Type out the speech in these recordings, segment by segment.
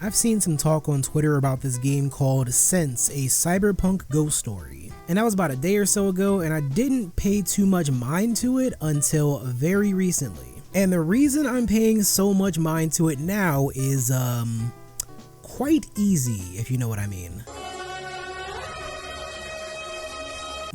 I've seen some talk on Twitter about this game called Sense, a cyberpunk ghost story. And that was about a day or so ago, and I didn't pay too much mind to it until very recently. And the reason I'm paying so much mind to it now is quite easy, if you know what I mean.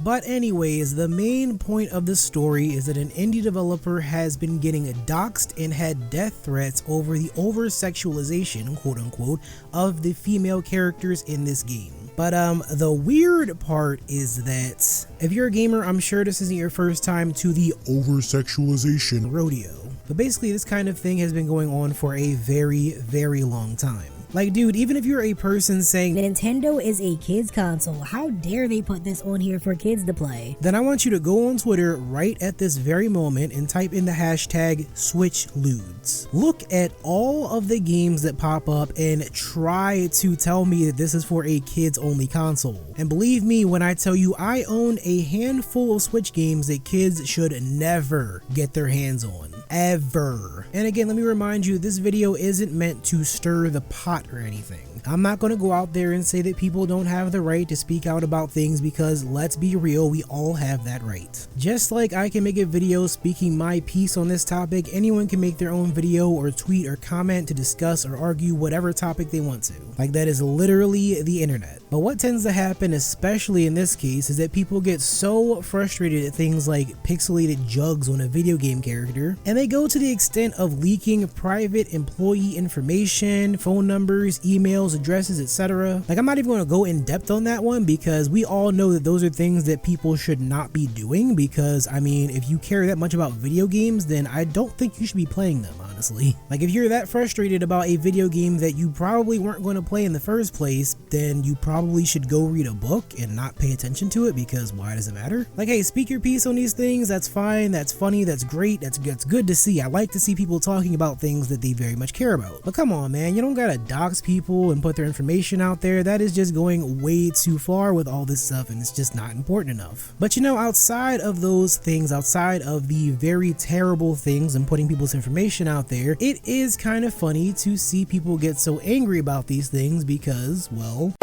But anyways, the main point of the story is that an indie developer has been getting doxxed and had death threats over the over-sexualization, quote unquote, of the female characters in this game. But the weird part is that if you're a gamer, I'm sure this isn't your first time to the over-sexualization rodeo. But basically this kind of thing has been going on for a very, very long time. Like, dude, even if you're a person saying Nintendo is a kid's console, how dare they put this on here for kids to play? Then I want you to go on Twitter right at this very moment and type in the hashtag SwitchLudes. Look at all of the games that pop up and try to tell me that this is for a kids only console. And believe me when I tell you I own a handful of Switch games that kids should never get their hands on. Ever. And again, let me remind you, this video isn't meant to stir the pot or anything. I'm not going to go out there and say that people don't have the right to speak out about things, because let's be real, we all have that right. Just like I can make a video speaking my piece on this topic, anyone can make their own video or tweet or comment to discuss or argue whatever topic they want to. Like, that is literally the internet. But what tends to happen, especially in this case, is that people get so frustrated at things like pixelated jugs on a video game character, and they go to the extent of leaking private employee information, phone numbers, emails, addresses, etc. Like, I'm not even going to go in depth on that one, because we all know that those are things that people should not be doing, because I mean, if you care that much about video games, then I don't think you should be playing them, honestly. Like, if you're that frustrated about a video game that you probably weren't going to play in the first place, then you probably should go read a book and not pay attention to it, because why does it matter? Like, hey, speak your piece on these things, that's fine, that's funny, that's great, that's good to see. I like to see people talking about things that they very much care about. But come on, man, you don't gotta dox people and put their information out there. That is just going way too far with all this stuff, and it's just not important enough. But you know, outside of those things, outside of the very terrible things and putting people's information out there, it is kind of funny to see people get so angry about these things because, well,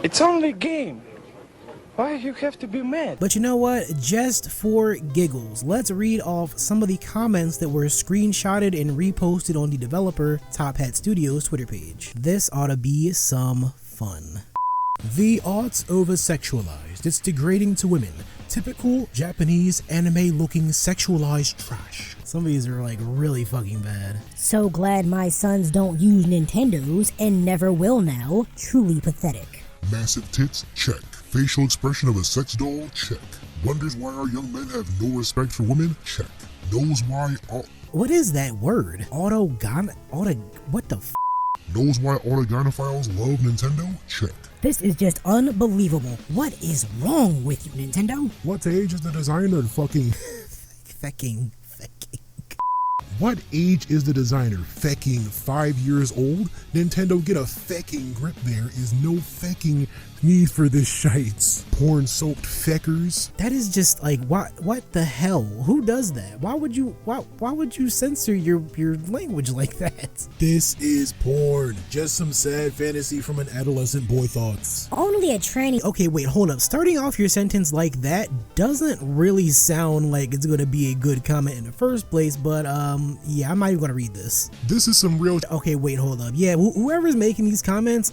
it's only a game. Why you have to be mad? But you know what? Just for giggles, let's read off some of the comments that were screenshotted and reposted on the developer Top Hat Studios Twitter page. This ought to be some fun. The art's over-sexualized. It's degrading to women. Typical Japanese anime-looking sexualized trash. Some of these are like really fucking bad. So glad my sons don't use Nintendos and never will now. Truly pathetic. Massive tits? Check. Facial expression of a sex doll? Check. Wonders why our young men have no respect for women? Check. Knows why What is that word? What the f? Knows why autogynophiles love Nintendo? Check. This is just unbelievable. What is wrong with you, Nintendo? What age is the designer fucking... Fecking. What age is the designer? Fecking 5 years old? Nintendo, get a fecking grip. There is no fecking need for this shites. Porn soaked feckers. That is just like, what the hell? Who does that? Why would you censor your language like that? This is porn. Just some sad fantasy from an adolescent boy thoughts. Only a tranny. Okay, wait, hold up. Starting off your sentence like that doesn't really sound like it's gonna be a good comment in the first place, but yeah, I'm not even gonna read this. This is some real... Okay, wait, hold up. Yeah, whoever's making these comments,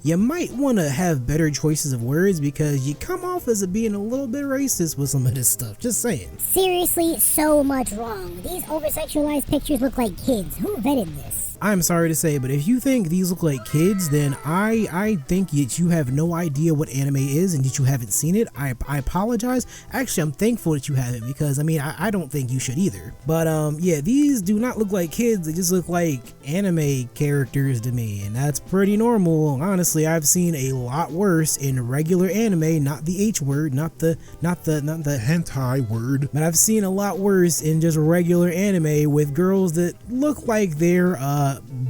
you might want to have better choices of words, because you come off as being a little bit racist with some of this stuff. Just saying. Seriously, so much wrong. These over-sexualized pictures look like kids. Who vetted this? I'm sorry to say, but if you think these look like kids, then I think that you have no idea what anime is and that you haven't seen it. I apologize. Actually, I'm thankful that you haven't, because I mean, I don't think you should either. But yeah, these do not look like kids. They just look like anime characters to me, and that's pretty normal. Honestly, I've seen a lot worse in regular anime, not the H word, not the hentai word, but I've seen a lot worse in just regular anime with girls that look like they're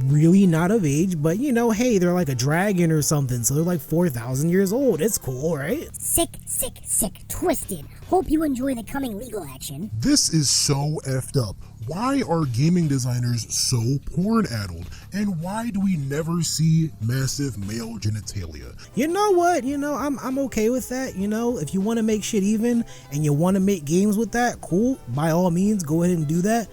really not of age, but you know, hey, they're like a dragon or something, so they're like 4,000 years old. It's cool, right? Sick, sick, sick, twisted. Hope you enjoy the coming legal action. This is so effed up. Why are gaming designers so porn-addled? And why do we never see massive male genitalia? You know what? You know, I'm okay with that. You know, if you want to make shit even and you want to make games with that, cool. By all means, go ahead and do that.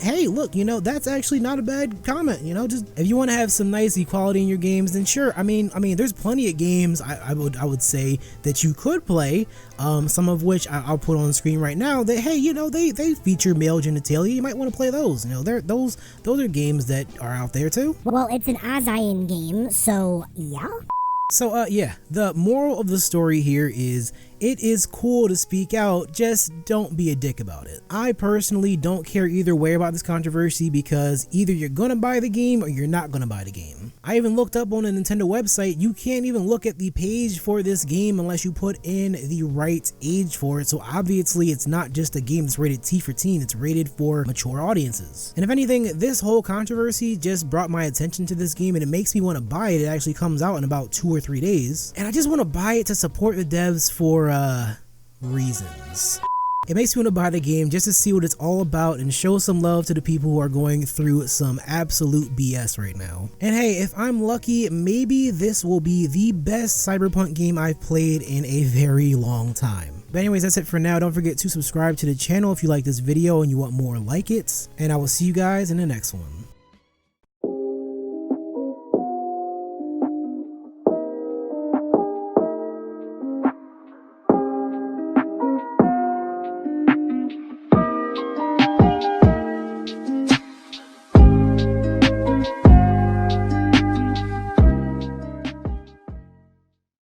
Hey, look, you know, that's actually not a bad comment. You know, just if you want to have some nice equality in your games, then sure. I mean, there's plenty of games I would say that you could play. Some of which I'll put on the screen right now. That, hey, you know, they feature male genitalia. You might want to play those. You know, those are games that are out there too. Well, it's an Azayan game, so yeah. So yeah, the moral of the story here is it is cool to speak out, just don't be a dick about it. I personally don't care either way about this controversy because either you're gonna buy the game or you're not gonna buy the game. I even looked up on the Nintendo website, you can't even look at the page for this game unless you put in the right age for it, so obviously it's not just a game that's rated T for teen, it's rated for mature audiences. And if anything, this whole controversy just brought my attention to this game and it makes me want to buy it. It actually comes out in about 2 or 3 days. And I just want to buy it to support the devs for reasons. It makes me want to buy the game just to see what it's all about and show some love to the people who are going through some absolute BS right now. And hey, if I'm lucky, maybe this will be the best Cyberpunk game I've played in a very long time. But anyways, that's it for now. Don't forget to subscribe to the channel if you like this video and you want more like it. And I will see you guys in the next one.